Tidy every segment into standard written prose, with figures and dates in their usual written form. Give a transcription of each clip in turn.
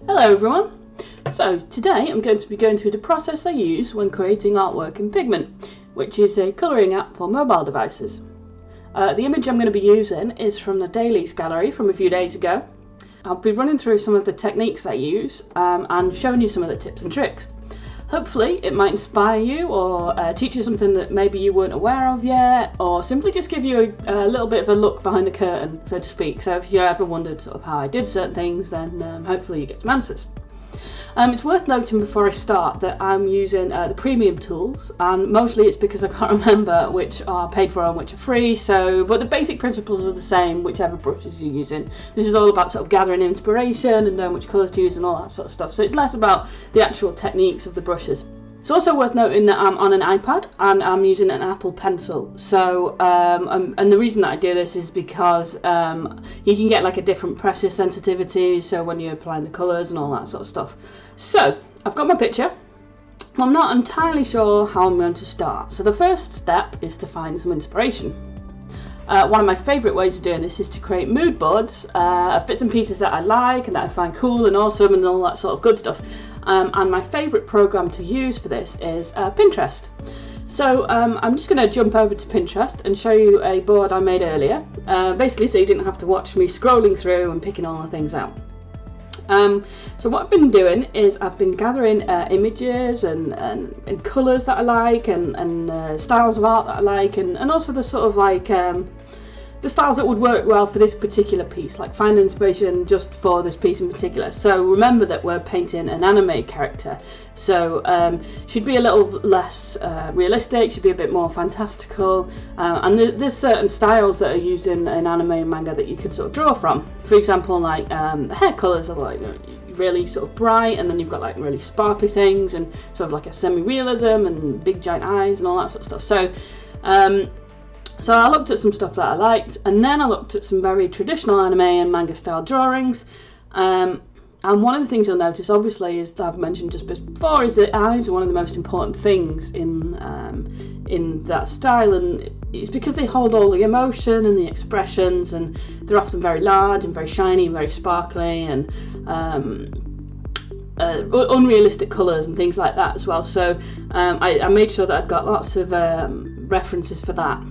Hello everyone! So today I'm going to be going through the process I use when creating artwork in Pigment, which is a colouring app for mobile devices. The image I'm going to be using is from the Dailies gallery from a few days ago. I'll be running through some of the techniques I use and showing you some of the tips and tricks. Hopefully it might inspire you or teach you something that maybe you weren't aware of yet, or simply just give you a little bit of a look behind the curtain, so to speak. So if you ever wondered sort of how I did certain things, then hopefully you get some answers. It's worth noting before I start that I'm using the premium tools, and mostly it's because I can't remember which are paid for and which are free, but the basic principles are the same whichever brushes you're using. This is all about sort of gathering inspiration and knowing which colours to use and all that sort of stuff, so it's less about the actual techniques of the brushes. It's also worth noting that I'm on an iPad and I'm using an Apple Pencil. So, and the reason that I do this is because you can get like a different pressure sensitivity, so when you're applying the colours and all that sort of stuff. So, I've got my picture. I'm not entirely sure how I'm going to start. So the first step is to find some inspiration. One of my favourite ways of doing this is to create mood boards of bits and pieces that I like and that I find cool and awesome and all that sort of good stuff. And my favourite program to use for this is Pinterest. So I'm just going to jump over to Pinterest and show you a board I made earlier, basically so you didn't have to watch me scrolling through and picking all the things out. So what I've been doing is I've been gathering images and colours that I like and styles of art that I like and also the sort of like the styles that would work well for this particular piece, like find inspiration just for this piece in particular. So remember that we're painting an anime character, so should be a little less realistic, should be a bit more fantastical, and there's certain styles that are used in anime and manga that you can sort of draw from. For example, like the hair colours are like really sort of bright, and then you've got like really sparkly things and sort of like a semi-realism and big giant eyes and all that sort of stuff. So I looked at some stuff that I liked, and then I looked at some very traditional anime and manga style drawings. And one of the things you'll notice, obviously, as I've mentioned just before, is that eyes are one of the most important things in that style, and it's because they hold all the emotion and the expressions, and they're often very large and very shiny and very sparkly and unrealistic colours and things like that as well. So I made sure that I'd got lots of references for that.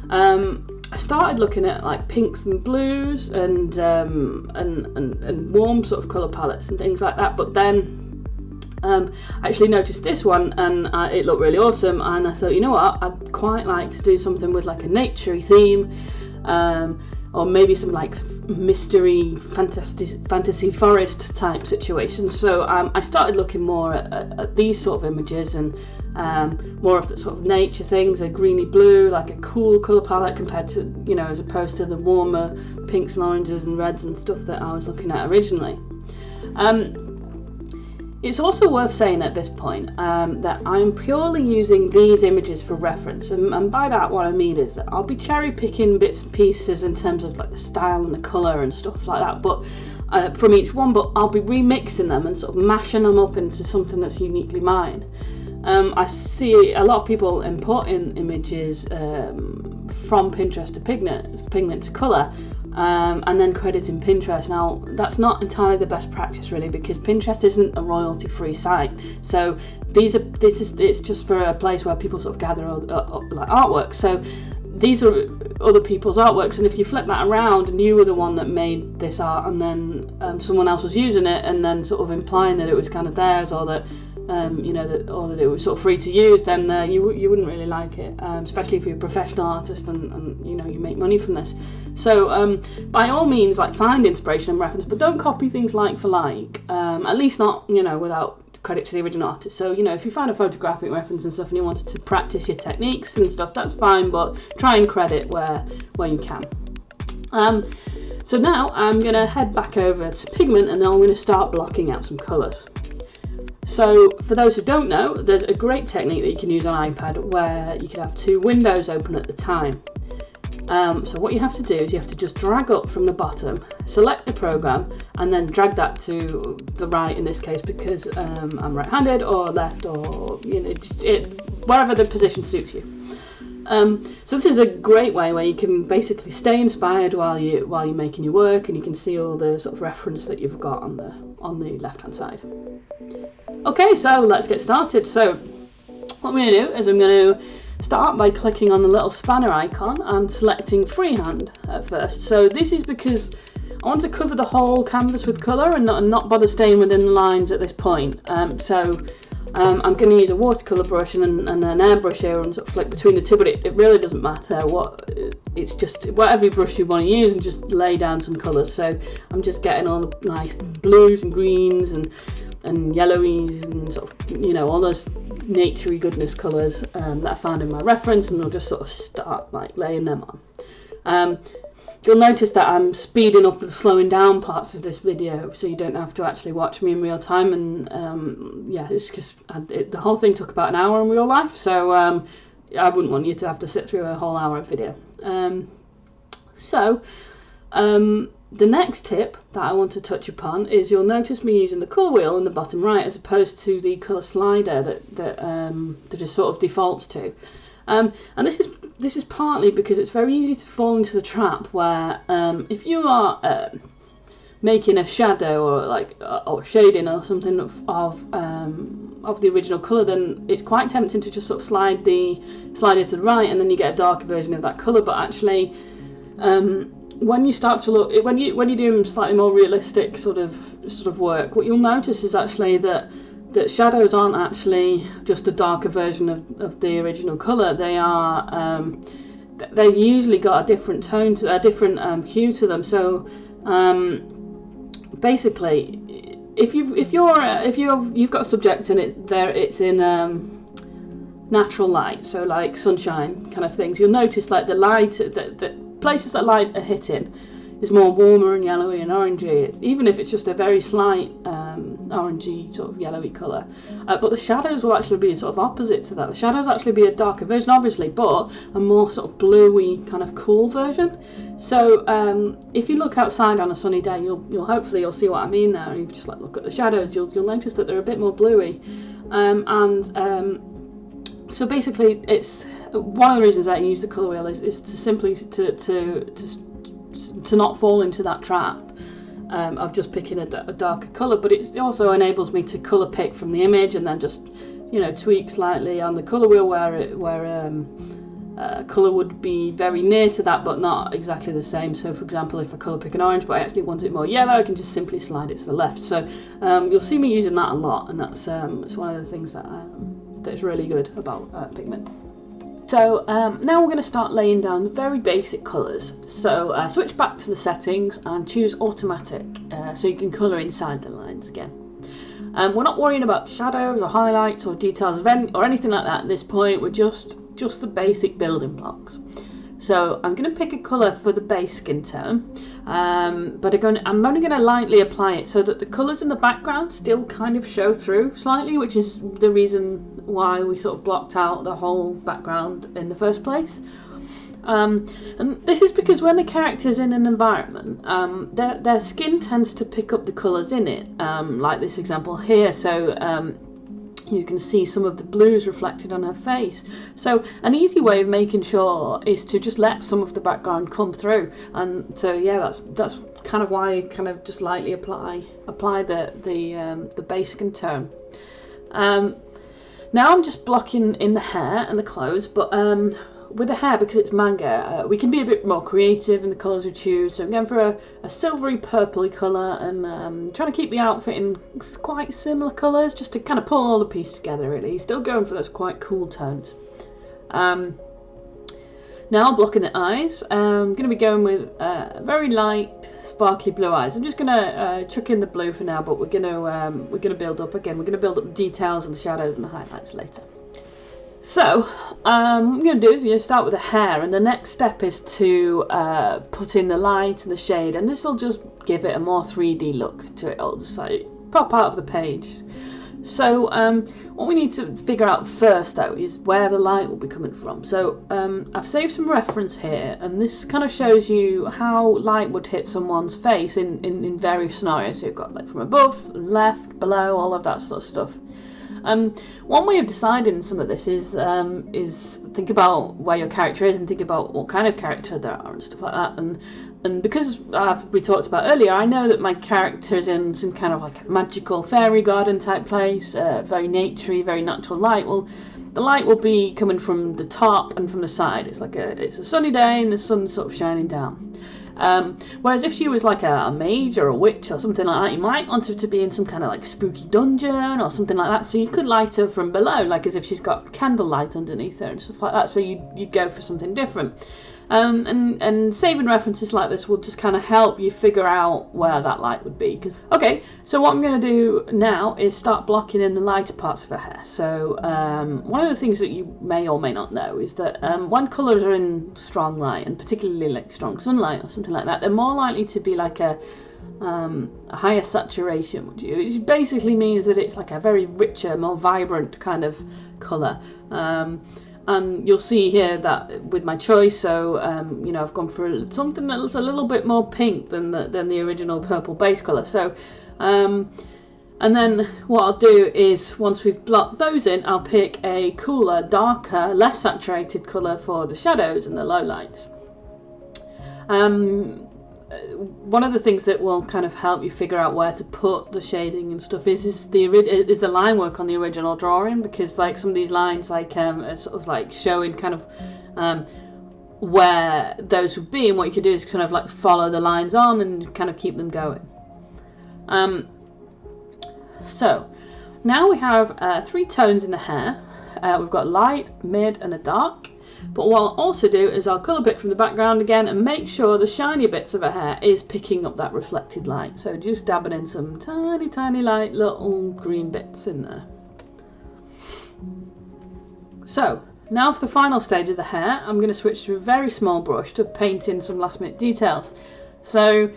I started looking at like pinks and blues and warm sort of colour palettes and things like that, but then I actually noticed this one and it looked really awesome, and I thought, you know what, I'd quite like to do something with like a naturey theme, or maybe some like mystery fantasy forest type situations. So I started looking more at these sort of images and more of the sort of nature things, a greeny blue, like a cool colour palette compared to, you know, as opposed to the warmer pinks and oranges and reds and stuff that I was looking at originally. It's also worth saying at this point that I'm purely using these images for reference, and by that what I mean is that I'll be cherry picking bits and pieces in terms of like the style and the colour and stuff like that, but from each one, but I'll be remixing them and sort of mashing them up into something that's uniquely mine. I see a lot of people importing images from Pinterest to Pigment to colour, and then crediting Pinterest. Now that's not entirely the best practice really, because Pinterest isn't a royalty-free site. So it's just for a place where people sort of gather like artwork. So these are other people's artworks, and if you flip that around and you were the one that made this art and then someone else was using it and then sort of implying that it was kind of theirs, or that you know, that it was sort of free to use, then you wouldn't really like it, especially if you're a professional artist and you know, you make money from this. So by all means, like, find inspiration and reference, but don't copy things like for like, at least not, you know, without credit to the original artist. So, you know, if you find a photographic reference and stuff and you wanted to practice your techniques and stuff, that's fine, but try and credit where you can. So now I'm going to head back over to Pigment, and then I'm going to start blocking out some colours. So for those who don't know, there's a great technique that you can use on iPad where you can have two windows open at the time. So what you have to do is you have to just drag up from the bottom, select the program, and then drag that to the right in this case, because I'm right-handed, or left, or, you know, wherever the position suits you. So this is a great way where you can basically stay inspired while you're making your work, and you can see all the sort of reference that you've got on the left hand side. Okay, so let's get started. So what I'm going to do is I'm going to start by clicking on the little spanner icon and selecting freehand at first. So this is because I want to cover the whole canvas with colour and not bother staying within the lines at this point. I'm going to use a watercolour brush and an airbrush here and sort of flick between the two, but it really doesn't matter it's just whatever brush you want to use, and just lay down some colours. So I'm just getting all the nice blues and greens and yellowies and sort of, you know, all those naturey goodness colours that I found in my reference, and I'll just sort of start like laying them on. You'll notice that I'm speeding up and slowing down parts of this video, so you don't have to actually watch me in real time. And yeah, it's because the whole thing took about an hour in real life, so I wouldn't want you to have to sit through a whole hour of video. The next tip that I want to touch upon is you'll notice me using the colour wheel in the bottom right as opposed to the colour slider that it sort of defaults to. And this is partly because it's very easy to fall into the trap where if you are making a shadow or shading or something of the original colour, then it's quite tempting to just sort of slide it to the right, and then you get a darker version of that colour. But actually, when you start to look, when you're doing slightly more realistic sort of work, what you'll notice is actually that shadows aren't actually just a darker version of the original colour. They are they've usually got a different tone, a different hue to them. So basically, if you've got a subject and it's in natural light, so like sunshine kind of things, you'll notice like the light, the places that light are hitting is more warmer and yellowy and orangey, even if it's just a very slight orangey sort of yellowy colour. But the shadows will actually be sort of opposite to that. The shadows actually be a darker version, obviously, but a more sort of bluey kind of cool version. So if you look outside on a sunny day, you'll see what I mean now. And if you just like look at the shadows, you'll notice that they're a bit more bluey. So basically, it's one of the reasons that I use the colour wheel is to simply to not fall into that trap of just picking a darker colour. But it also enables me to colour pick from the image and then just, you know, tweak slightly on the colour wheel where colour would be very near to that but not exactly the same. So for example, if I colour pick an orange but I actually want it more yellow, I can just simply slide it to the left. So you'll see me using that a lot, and that's one of the things that's really good about Pigment. So now we're going to start laying down the very basic colours. So switch back to the settings and choose automatic so you can colour inside the lines again. We're not worrying about shadows or highlights or details or anything like that at this point. We're just the basic building blocks. So I'm going to pick a colour for the base skin tone, but I'm only going to lightly apply it so that the colours in the background still kind of show through slightly, which is the reason why we sort of blocked out the whole background in the first place. And this is because when the character's in an environment, their skin tends to pick up the colours in it, like this example here. So you can see some of the blues reflected on her face. So an easy way of making sure is to just let some of the background come through. And so yeah, that's kind of why I kind of just lightly apply the base skin tone. Now I'm just blocking in the hair and the clothes, but with the hair, because it's manga, we can be a bit more creative in the colours we choose. So I'm going for a silvery purpley colour, and trying to keep the outfit in quite similar colours, just to kind of pull all the pieces together really. Still going for those quite cool tones. Now blocking the eyes, I'm going to be going with very light sparkly blue eyes. I'm just going to chuck in the blue for now, but we're going to build up again. We're going to build up the details and the shadows and the highlights later. So what I'm going to do is start with the hair, and the next step is to put in the light and the shade, and this will just give it a more 3D look to it. It'll just like pop out of the page. So what we need to figure out first though is where the light will be coming from. So I've saved some reference here, and this kind of shows you how light would hit someone's face in various scenarios. So you've got like from above, left, below, all of that sort of stuff. One way of deciding some of this is think about where your character is and think about what kind of character there are and stuff like that. And because we talked about earlier, I know that my character's in some kind of like a magical fairy garden type place, very naturey, very natural light. Well, the light will be coming from the top and from the side. It's a sunny day and the sun's sort of shining down. Whereas if she was like a mage or a witch or something like that, you might want her to be in some kind of like spooky dungeon or something like that. So you could light her from below, like as if she's got candlelight underneath her and stuff like that. So you'd go for something different. And saving references like this will just kind of help you figure out where that light would be. Okay, so what I'm going to do now is start blocking in the lighter parts of her hair. So one of the things that you may or may not know is that when colours are in strong light, and particularly like strong sunlight or something like that, they're more likely to be like a higher saturation, which basically means that it's like a very richer, more vibrant kind of colour. And you'll see here that with my choice, so you know, I've gone for something that's a little bit more pink than the original purple base colour. So, and then what I'll do is, once we've blocked those in, I'll pick a cooler, darker, less saturated colour for the shadows and the lowlights. One of the things that will kind of help you figure out where to put the shading and stuff is the line work on the original drawing, because like some of these lines are sort of like showing kind of where those would be, and what you could do is kind of like follow the lines on and kind of keep them going. So now we have 3 tones in the hair. We've got light, mid and a dark. But what I'll also do is I'll colour pick from the background again and make sure the shiny bits of her hair is picking up that reflected light. So just dabbing in some tiny light little green bits in there. So now for the final stage of the hair, I'm going to switch to a very small brush to paint in some last minute details. So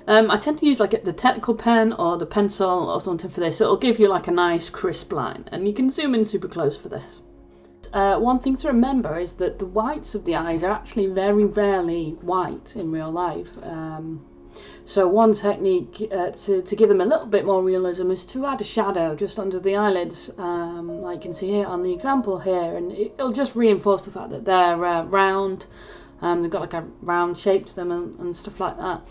I tend to use like the technical pen or the pencil or something for this. It'll give you like a nice crisp line, and you can zoom in super close for this. One thing to remember is that the whites of the eyes are actually very rarely white in real life. So one technique to give them a little bit more realism is to add a shadow just under the eyelids, like you can see here on the example here, and it'll just reinforce the fact that they're round. They've got like a round shape to them and stuff like that.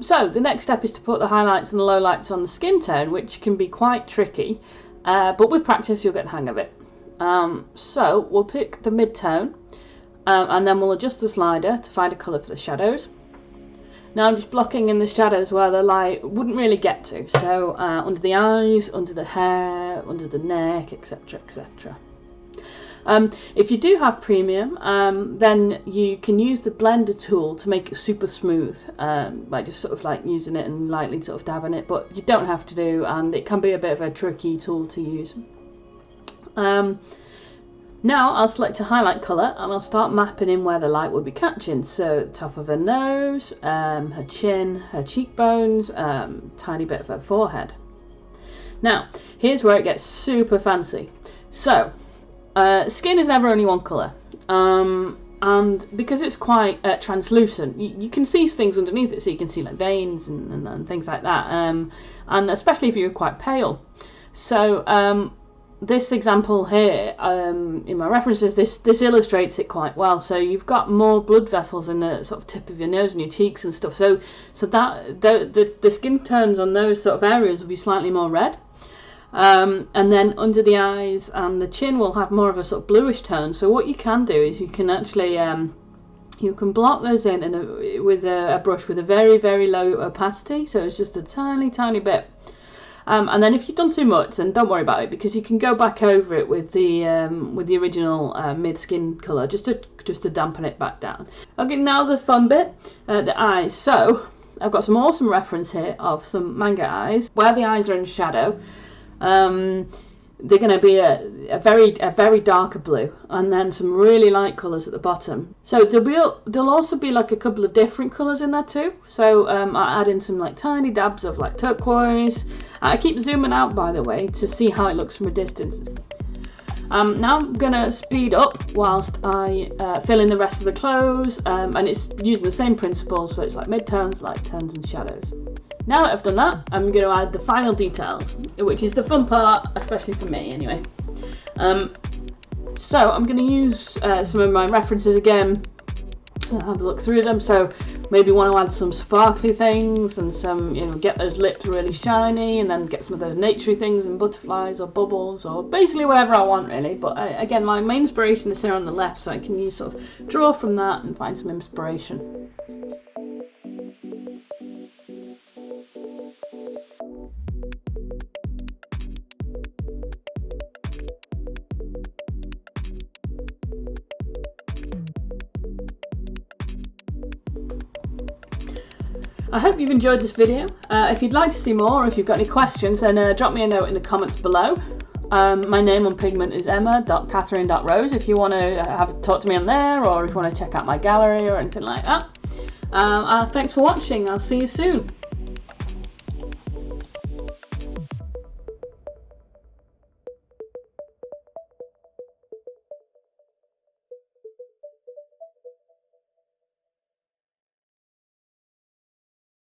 So the next step is to put the highlights and the lowlights on the skin tone, which can be quite tricky, but with practice you'll get the hang of it. So we'll pick the mid-tone and then we'll adjust the slider to find a colour for the shadows. Now I'm just blocking in the shadows where the light wouldn't really get to, so under the eyes, under the hair, under the neck, etc, etc. If you do have premium, then you can use the blender tool to make it super smooth, by just sort of like using it and lightly sort of dabbing it, but you don't have to do, and it can be a bit of a tricky tool to use. Now I'll select a highlight colour and I'll start mapping in where the light would be catching. So the top of her nose, her chin, her cheekbones, tiny bit of her forehead. Now here's where it gets super fancy. So skin is never only one colour, and because it's quite translucent, you can see things underneath it, so you can see like veins and things like that, and especially if you're quite pale. So this example here, in my references, this illustrates it quite well. So you've got more blood vessels in the sort of tip of your nose and your cheeks and stuff. So that the skin tones on those sort of areas will be slightly more red, and then under the eyes and the chin will have more of a sort of bluish tone. So what you can do is you can actually you can block those in with a brush with a very low opacity. So it's just a tiny bit. And then if you've done too much, then don't worry about it, because you can go back over it with the original mid skin colour just to dampen it back down. Okay, now the fun bit, the eyes. So I've got some awesome reference here of some manga eyes where the eyes are in shadow. They're going to be a very darker blue, and then some really light colours at the bottom. So there'll also be like a couple of different colours in there too. So I add in some like tiny dabs of like turquoise. I keep zooming out, by the way, to see how it looks from a distance. Now I'm going to speed up whilst I fill in the rest of the clothes, and it's using the same principles, so it's like mid-tones, light tones and shadows. Now that I've done that, I'm going to add the final details, which is the fun part, especially for me anyway. So I'm going to use some of my references again. I'll have a look through them. So maybe want to add some sparkly things and some, get those lips really shiny, and then get some of those naturey things and butterflies or bubbles or basically whatever I want really. But again, my main inspiration is here on the left, so I can use sort of draw from that and find some inspiration. I hope you've enjoyed this video. If you'd like to see more, or if you've got any questions, then drop me a note in the comments below. My name on Pigment is emma.catherine.rose if you want to talk to me on there, or if you want to check out my gallery or anything like that. Thanks for watching. I'll see you soon.